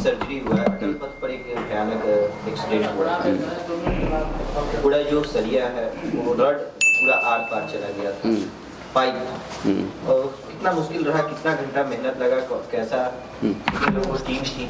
Surgery हुआ है, अटल पथ पर एक भयानक एक्सीडेंट हुआ है। पूरा जो सरिया है वो रड पूरा आर पार चला गया था, पाइप था। और कितना मुश्किल रहा, कितना घंटा मेहनत लगा, कैसा लोगों की टीम थी,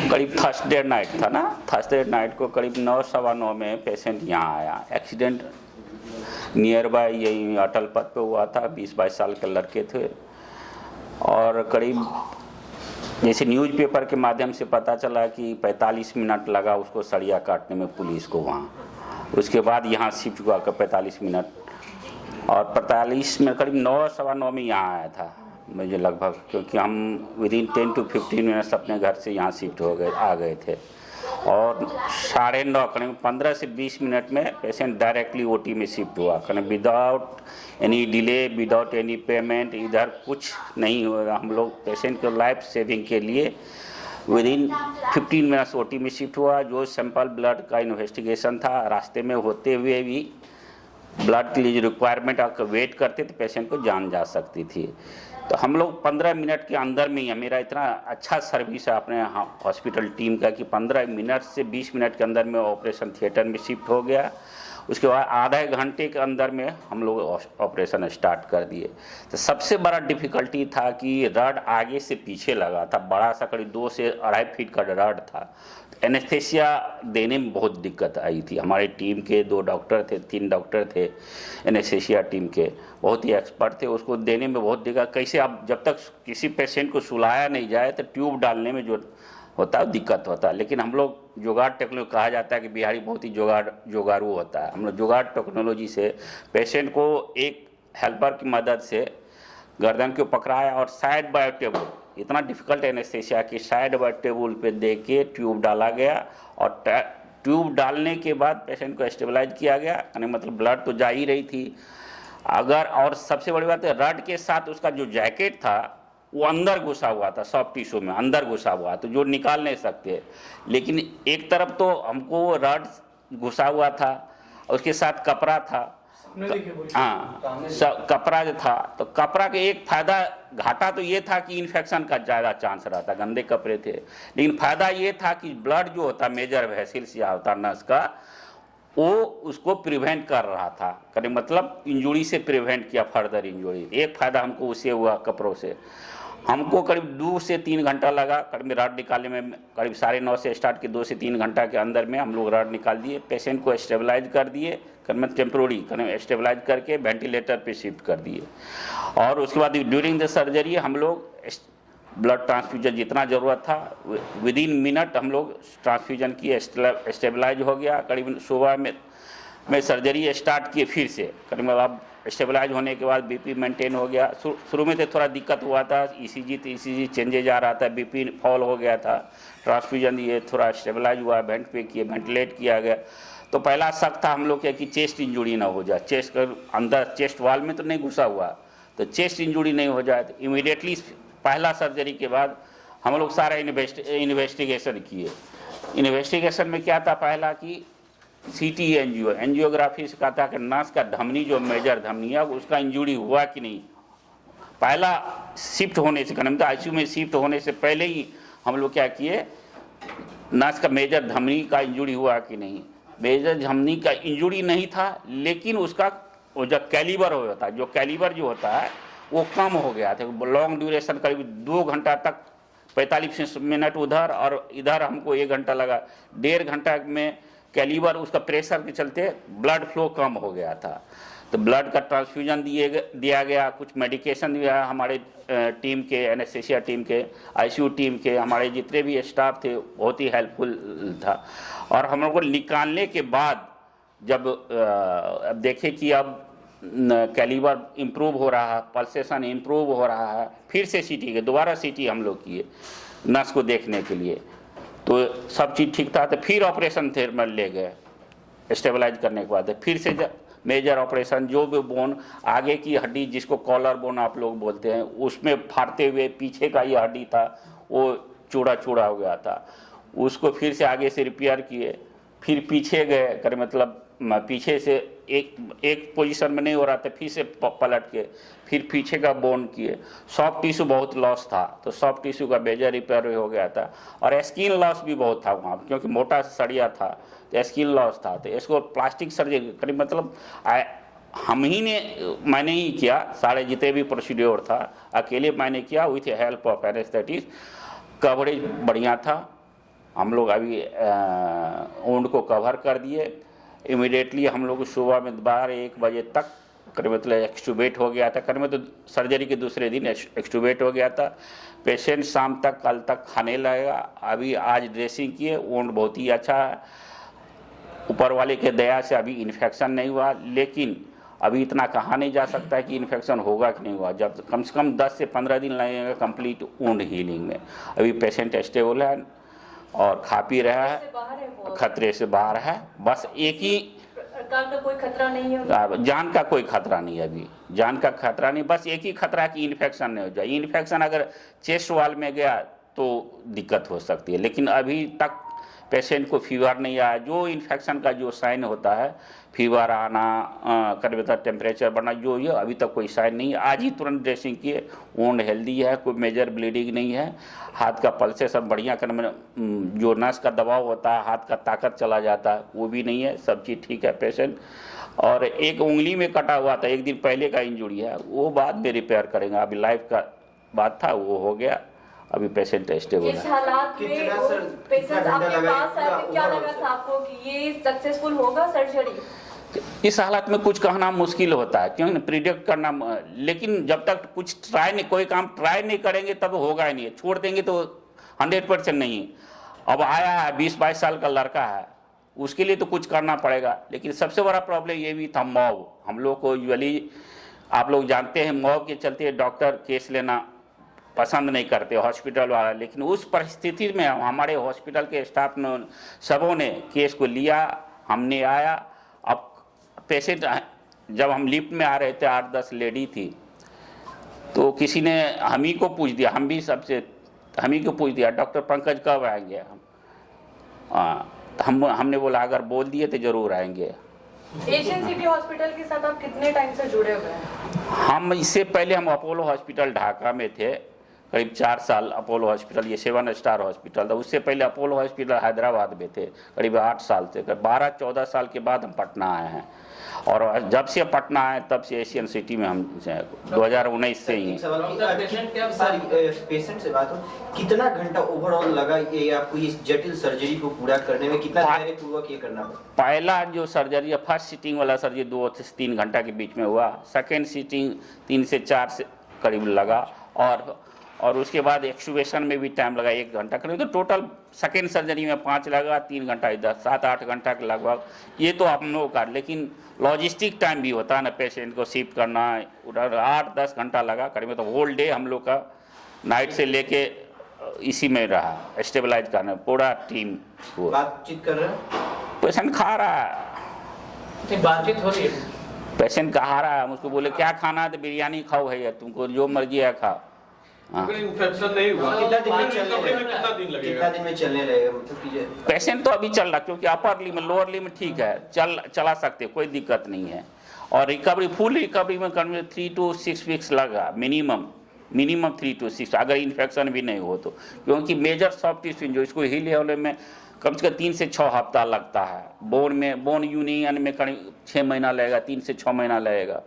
करीब थर्सडे नाइट था ना, थर्सडे नाइट को करीब 9 सवा 9 में पेशेंट यहाँ आया। एक्सीडेंट नियर बाय यही अटल पथ पे हुआ था। 20-22 साल के लड़के थे और करीब जैसे न्यूज़पेपर के माध्यम से पता चला कि 45 मिनट लगा उसको सरिया काटने में पुलिस को वहाँ। उसके बाद यहाँ शिफ्ट हुआ कर 45 मिनट और 45 में करीब 9 सवा 9 में यहाँ आया था मुझे लगभग, क्योंकि हम विदिन 10 to 15 मिनट्स अपने घर से यहाँ शिफ्ट आ गए थे। और 9:30 करीब 15 से 20 मिनट में पेशेंट डायरेक्टली ओटी में शिफ्ट हुआ, करीब without any delay, without any payment, इधर कुछ नहीं हुआ। हम लोग पेशेंट को लाइफ सेविंग के लिए विदिन 15 मिनट्स ओटी में शिफ्ट हुआ। जो सैंपल ब्लड का इन्वेस्टिगेशन था, रास्ते में होते हुए भी ब्लड के लिए जो रिक्वायरमेंट आपका वेट करते तो पेशेंट को जान जा सकती थी। तो हम लोग 15 मिनट के अंदर में ही, मेरा इतना अच्छा सर्विस है अपने हॉस्पिटल टीम का कि 15 मिनट से 20 मिनट के अंदर में ऑपरेशन थिएटर में शिफ्ट हो गया। उसके बाद आधे घंटे के अंदर में हम लोग ऑपरेशन स्टार्ट कर दिए। तो सबसे बड़ा डिफ़िकल्टी था कि रड आगे से पीछे लगा था, बड़ा सा करीब 2 से 2.5 फीट का रड था। एनेस्थेसिया देने में बहुत दिक्कत आई थी। हमारी टीम के 2 डॉक्टर थे, 3 डॉक्टर थे एनेस्थेसिया टीम के, बहुत ही एक्सपर्ट थे। उसको देने में बहुत दिक्कत, कैसे आप जब तक किसी पेशेंट को सुलाया नहीं जाए तो ट्यूब डालने में जो होता है दिक्कत होता है। लेकिन हम लोग जुगाड़ टेक्नोलॉजी, कहा जाता है कि बिहारी बहुत ही जुगाड़ू होता है। हम लोग जुगाड़ टेक्नोलॉजी से पेशेंट को एक हेल्पर की मदद से गर्दन को पकड़ाया और साइड बाय टेबल, इतना डिफिकल्ट एनेस्थेसिया कि साइड बाय टेबल पे दे के ट्यूब डाला गया और ट्यूब डालने के बाद पेशेंट को स्टेबलाइज किया गया। यानी मतलब ब्लड तो जा ही रही थी अगर, और सबसे बड़ी बात है रड के साथ उसका जो जैकेट था वो अंदर घुसा हुआ था, सॉफ्ट टिश्यू में अंदर घुसा हुआ, तो जो निकाल नहीं सकते। लेकिन एक तरफ तो हमको रड घुसा हुआ था, उसके साथ कपड़ा था। हाँ, कपड़ा जो था, तो कपड़ा के एक फायदा, घाटा तो ये था कि इन्फेक्शन का ज़्यादा चांस रहता, गंदे कपड़े थे। लेकिन फायदा ये था कि ब्लड जो होता मेजर वेसल्स या होता नस का, वो उसको प्रिवेंट कर रहा था, करीब मतलब इंजुरी से प्रिवेंट किया, फर्दर इंजुरी। एक फायदा हमको उससे हुआ कपड़ों से। हमको करीब 2 से 3 घंटा लगा करीब रड निकालने में। करीब 9:30 से स्टार्ट किए, 2 से 3 घंटा के अंदर में हम लोग रड निकाल दिए, पेशेंट को स्टेबलाइज कर दिए, करीब टेम्प्रोरी स्टेबलाइज करके वेंटिलेटर पे शिफ्ट कर दिए। और उसके बाद ड्यूरिंग द सर्जरी हम लोग ब्लड ट्रांसफ्यूजन जितना ज़रूरत था विदिन मिनट हम लोग ट्रांसफ्यूजन किए, स्टेबलाइज हो गया। करीब सुबह में सर्जरी स्टार्ट किए फिर से, करीब अब स्टेबलाइज होने के बाद बीपी मेंटेन हो गया। शुरू में तो थोड़ा दिक्कत हुआ था, ईसीजी चेंजेज आ रहा था, बीपी फॉल हो गया था। ट्रांसफ्यूजन ये थोड़ा स्टेबलाइज हुआ, वेंट पे किए, वेंटिलेट किया गया। तो पहला शक था हम लोग कि चेस्ट इंजुरी ना हो जाए, चेस्ट के अंदर चेस्ट वाल में तो नहीं घुसा हुआ, तो चेस्ट इंजुरी नहीं हो जाए। तो इमीडिएटली पहला सर्जरी के बाद हम लोग सारा इन्वेस्टिगेशन किए। इन्वेस्टिगेशन में क्या था, पहला कि सीटी एंजियोग्राफी से कहा था कि नास का धमनी जो मेजर धमनी है उसका इंजुरी हुआ कि नहीं। पहला शिफ्ट होने से, मतलब आईसीयू में शिफ्ट होने से पहले ही हम लोग क्या किए, नास का मेजर धमनी का इंजुरी हुआ कि नहीं। मेजर धमनी का इंजुरी नहीं था, लेकिन उसका वो जो कैलिबर होता है, जो कैलिबर जो होता है वो कम हो गया था। लॉन्ग ड्यूरेशन करीब 2 घंटा तक, 45 मिनट उधर और इधर हमको 1 घंटा लगा। 1.5 घंटा में कैलिबर उसका प्रेशर के चलते ब्लड फ्लो कम हो गया था। तो ब्लड का ट्रांसफ्यूजन दिया गया, कुछ मेडिकेशन दिया। हमारे टीम के, एनेस्थेसिया टीम के, आईसीयू टीम के, हमारे जितने भी स्टाफ थे बहुत ही हेल्पफुल था। और हम लोग को निकालने के बाद जब अब देखे कि अब कैलिबर इम्प्रूव हो रहा है, पल्सेशन इम्प्रूव हो रहा है, फिर से सीटी के दोबारा सीटी हम लोग किए नस को देखने के लिए, तो सब चीज़ ठीक था। तो फिर ऑपरेशन थिएटर में ले गए स्टेबलाइज करने के बाद। फिर से मेजर ऑपरेशन, जो भी बोन आगे की हड्डी जिसको कॉलर बोन आप लोग बोलते हैं, उसमें फाड़ते हुए पीछे का ये हड्डी था वो चूड़ा हो गया था, उसको फिर से आगे से रिपेयर किए। फिर पीछे गए कर मतलब पीछे से एक पोजीशन में नहीं हो रहा था, फिर से पलट के फिर पीछे का बोन किए। सॉफ्ट टिश्यू बहुत लॉस था, तो सॉफ्ट टिश्यू का मेजर रिपेयर हो गया था। और स्किन लॉस भी बहुत था वहाँ, क्योंकि मोटा सड़िया था तो स्किन लॉस था। तो इसको प्लास्टिक सर्जरी करीब मतलब मैंने ही किया, सारे जितने भी प्रोसीड्योर था अकेले मैंने किया with help of anaesthetist. Coverage बढ़िया था, हम लोग अभी वुंड को कवर कर दिए। इमीडिएटली हम लोग सुबह में 12-1 बजे तक करीब मतलब एक्सटूबेट हो गया था, करीब तो सर्जरी के दूसरे दिन एक्सटूबेट हो गया था। पेशेंट शाम तक कल तक खाने लगेगा। अभी आज ड्रेसिंग किए, वुंड बहुत ही अच्छा है, ऊपर वाले के दया से अभी इन्फेक्शन नहीं हुआ। लेकिन अभी इतना कहा नहीं जा सकता है कि इन्फेक्शन होगा कि नहीं हुआ, जब कम से कम 10 से 15 दिन लगेगा कंप्लीट वुंड हीलिंग में। अभी पेशेंट स्टेबल है और खा पी रहा है, खतरे से बाहर है। बस एक ही प्रकार का कोई खतरा नहीं है, जान का कोई खतरा नहीं है, अभी जान का खतरा नहीं, बस एक ही खतरा कि इन्फेक्शन नहीं हो जाए। इन्फेक्शन अगर चेस्ट वॉल में गया तो दिक्कत हो सकती है, लेकिन अभी तक पेशेंट को फीवर नहीं आया। जो इन्फेक्शन का जो साइन होता है, फीवर आना, करीब टेम्परेचर बढ़ना, जो ये अभी तक कोई साइन नहीं है। आज ही तुरंत ड्रेसिंग किए, वुंड हेल्दी है, कोई मेजर ब्लीडिंग नहीं है। हाथ का पल्सेशन बढ़िया करने, जो नस का दबाव होता है, हाथ का ताकत चला जाता है, वो भी नहीं है, सब चीज़ ठीक है पेशेंट। और एक उंगली में कटा हुआ था, एक दिन पहले का इंजुरी है, वो बाद में रिपेयर करेंगे। अभी लाइफ का बात था, वो हो गया, अभी पेशेंट स्टेबल है। इस हालात में पेशेंट आपके पास आए तो क्या लगा था आपको कि ये सक्सेसफुल होगा सर्जरी? इस हालत में कुछ कहना मुश्किल होता है, क्योंकि प्रिडिक्ट करना, लेकिन जब तक कुछ कोई काम ट्राई नहीं करेंगे तब होगा ही नहीं। छोड़ देंगे तो 100% नहीं। अब आया है 20-22 साल का लड़का है, उसके लिए तो कुछ करना पड़ेगा। लेकिन सबसे बड़ा प्रॉब्लम ये भी था, मॉब। हम लोग को यूजुअली आप लोग जानते हैं, मॉब के चलते डॉक्टर केस लेना पसंद नहीं करते, हॉस्पिटल वाला। लेकिन उस परिस्थिति में हमारे हॉस्पिटल के स्टाफ ने सबों ने केस को लिया, हमने आया। अब पेशेंट, जब हम लिफ्ट में आ रहे थे, 8-10 लेडी थी, तो किसी ने हम ही को पूछ दिया, हम ही को पूछ दिया, डॉक्टर पंकज कब आएंगे? हमने बोला अगर बोल दिए तो जरूर आएंगे। एशियन सिटी हॉस्पिटल के साथ आप कितने टाइम से जुड़े हुए हैं? हम इससे पहले हम अपोलो हॉस्पिटल ढाका में थे, करीब 4 साल अपोलो हॉस्पिटल, ये 7 स्टार हॉस्पिटल था। उससे पहले अपोलो हॉस्पिटल हैदराबाद में थे, करीब 8 साल से। 12-14 साल के बाद हम पटना आए हैं, और जब से पटना आए तब से एशियन सिटी में हम 2019 से ही। पेशेंट से बात हो, कितना घंटा ओवरऑल लगा ये आपको इस जटिल सर्जरी को पूरा करने में? कितना धैर्यपूर्वक ये करना पड़ा? पहला जो सर्जरी, फर्स्ट सीटिंग वाला सर्जरी 2 से 3 घंटा के बीच में हुआ। सेकेंड सीटिंग 3 से 4 से करीब लगा, और उसके बाद एक्सुबेशन में भी टाइम लगा 1 घंटा करीब। तो टोटल सेकेंड सर्जरी में 5 लगा, 3 घंटा इधर, 7-8 घंटा के लगभग। ये तो आप लोगों का, लेकिन लॉजिस्टिक टाइम भी होता है ना, पेशेंट को शिफ्ट करना, उधर 8-10 घंटा लगा करीब। तो होल डे हम लोग का नाइट से लेके इसी में रहा, स्टेबलाइज करना, पूरा टीम। बातचीत कर रहे हैं, पेशेंट खा रहा है, बातचीत हो रही है, पेशेंट खा रहा है। हम उसको बोले क्या खाना है, तो बिरयानी खाओ भैया, तुमको जो मर्जी है खाओ। इन्फेक्शन नहीं हुआ, कितना दिन में चलने लगेगा? मतलब पेशेंट तो अभी चल रहा, क्योंकि अपर लिम, लोअर लिम ठीक है, चला सकते, कोई दिक्कत नहीं है। और रिकवरी, फुल रिकवरी में 3 to 6 वीक्स लगा मिनिमम 3 to 6, अगर इन्फेक्शन भी नहीं हो तो। क्योंकि मेजर सॉफ्ट टिश्यू जो इसको हील होने में कम से कम 3 से 6 हफ्ता लगता है। बोन यूनियन में करीब 6 महीना लगेगा, 3 से 6 महीना लगेगा।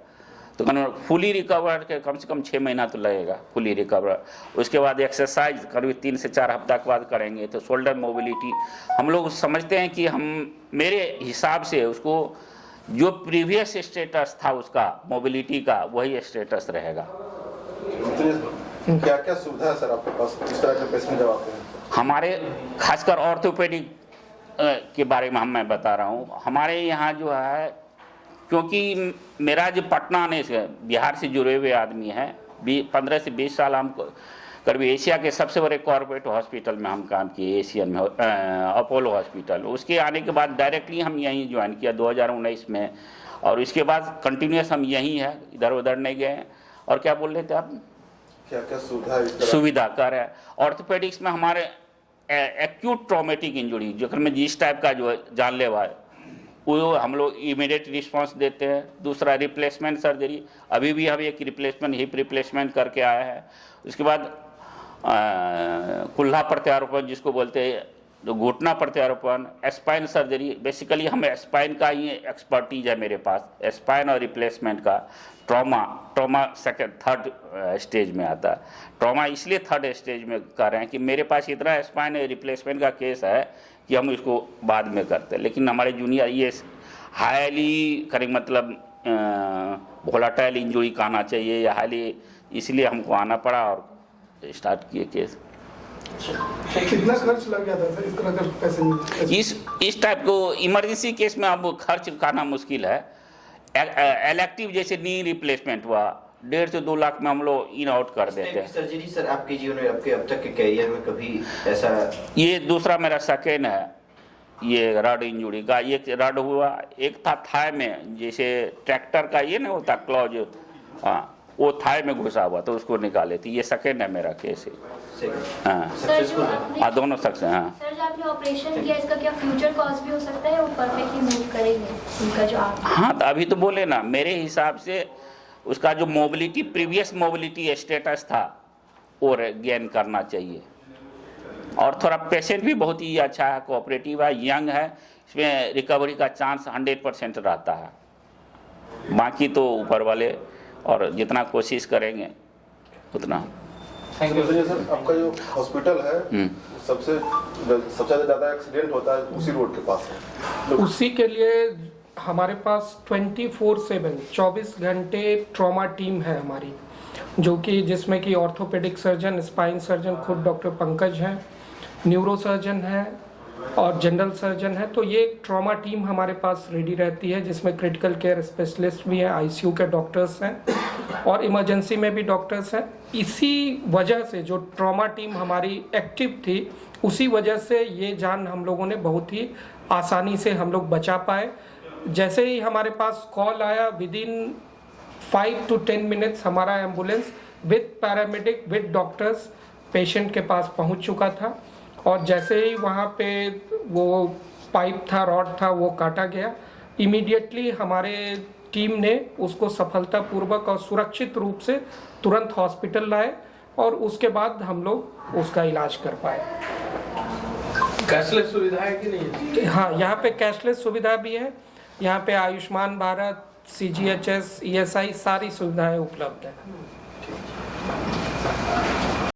तो फुली रिकवर के कम से कम 6 महीना तो लगेगा फुली रिकवर। उसके बाद एक्सरसाइज करीब 3 से 4 हफ्ता के बाद करेंगे। तो शोल्डर मोबिलिटी हम लोग समझते हैं कि मेरे हिसाब से उसको जो प्रीवियस स्टेटस था उसका मोबिलिटी का, वही स्टेटस रहेगा। क्या क्या सुविधा है सर आपके पास, किस तरह के पेशेंट जब आते हैं? हमारे खासकर ऑर्थोपेडिक के बारे में मैं बता रहा हूँ। हमारे यहाँ जो है, क्योंकि मेरा जो पटना आने से बिहार से जुड़े हुए आदमी हैं, 15 से 20 साल हम करीब एशिया के सबसे बड़े कॉर्पोरेट हॉस्पिटल में हम काम किए, एशियन में अपोलो हॉस्पिटल। उसके आने के बाद डायरेक्टली हम यहीं ज्वाइन किया 2019 में, और इसके बाद कंटिन्यूस हम यहीं हैं, इधर उधर नहीं गए। और क्या बोल रहे थे आप? क्या क्या सुविधा कर है ऑर्थोपेडिक्स में? हमारे एक्यूट ट्रॉमेटिक इंजुरी, जो में जिस टाइप का जो जानलेवा है, वो हम लोग इमीडिएट रिस्पांस देते हैं। दूसरा रिप्लेसमेंट सर्जरी, अभी भी हम एक रिप्लेसमेंट हिप रिप्लेसमेंट करके आए हैं। उसके बाद कुल्हा प्रत्यारोपण जिसको बोलते हैं, जो घुटना प्रत्यारोपण, स्पाइन सर्जरी, बेसिकली हम स्पाइन का ही एक्सपर्टीज है मेरे पास, स्पाइन और रिप्लेसमेंट का। ट्रॉमा सेकंड थर्ड स्टेज में आता है। ट्रॉमा इसलिए थर्ड स्टेज में कर रहे हैं कि मेरे पास इतना स्पाइन रिप्लेसमेंट का केस है कि हम इसको बाद में करते हैं। लेकिन हमारे जूनियर ये हाईली करें, मतलब वोलाटाइल इंजरी का आना चाहिए या हाईली, इसलिए हमको आना पड़ा और स्टार्ट किए केस। कितना खर्च लग गया था सर इस तरह का पैसे? इस टाइप को इमरजेंसी केस में अब खर्च करना मुश्किल है। इलेक्टिव जैसे नी रिप्लेसमेंट हुआ 1.5 से 2 लाख में हम लोग इन आउट कर देते हैं। सर्जरी सर आपके जीवन में, आपके अब तक के कैरियर में कभी ऐसा? ये दूसरा मेरा सेकेंड है। ये रड इंजुरी का, एक रड हुआ, एक था थाई में, जैसे ट्रैक्टर का ये ना होता क्लॉज, हाँ वो थाई में घुसा हुआ तो उसको निकाले थे। ये सेकेंड है मेरा केस। हाँ सक्सेसफुल है। हाँ, दोनों सक्सेस। हाँ सर, जो आपने ऑपरेशन किया इसका क्या फ्यूचर कॉज भी हो सकता है? वो परफेक्टली मूव करेंगे उनका जो आप? हाँ, तो अभी तो बोले ना, मेरे हिसाब से उसका जो मोबिलिटी, प्रीवियस मोबिलिटी स्टेटस था वो गेन करना चाहिए। और थोड़ा पेशेंट भी बहुत ही अच्छा है, कोऑपरेटिव है, यंग है, इसमें रिकवरी का चांस 100% रहता है। बाकी तो ऊपर वाले और जितना कोशिश करेंगे उतना। सर आपका जो हॉस्पिटल है सबसे ज़्यादा एक्सीडेंट होता है उसी रोड के पास है। उसी के लिए हमारे पास 24/7 24 घंटे ट्रॉमा टीम है हमारी, जो कि जिसमें कि ऑर्थोपेडिक सर्जन, स्पाइन सर्जन खुद डॉक्टर पंकज हैं, न्यूरो सर्जन है और जनरल सर्जन है। तो ये ट्रॉमा टीम हमारे पास रेडी रहती है, जिसमें क्रिटिकल केयर स्पेशलिस्ट भी हैं, आईसीयू के डॉक्टर्स हैं और इमरजेंसी में भी डॉक्टर्स हैं। इसी वजह से जो ट्रॉमा टीम हमारी एक्टिव थी, उसी वजह से ये जान हम लोगों ने बहुत ही आसानी से हम लोग बचा पाए। जैसे ही हमारे पास कॉल आया, विदिन 5 to 10 मिनट्स हमारा ambulance with paramedic with doctors patient के पास पहुंच चुका था। और जैसे ही वहाँ पे वो पाइप था, रॉड था, वो काटा गया, इमीडिएटली हमारे टीम ने उसको सफलतापूर्वक और सुरक्षित रूप से तुरंत हॉस्पिटल लाए और उसके बाद हम लोग उसका इलाज कर पाए। कैशलेस सुविधा है कि नहीं है? हाँ, यहाँ पे कैशलेस सुविधा भी है। यहाँ पे आयुष्मान भारत, CGHS, ESI सारी सुविधाएं उपलब्ध है।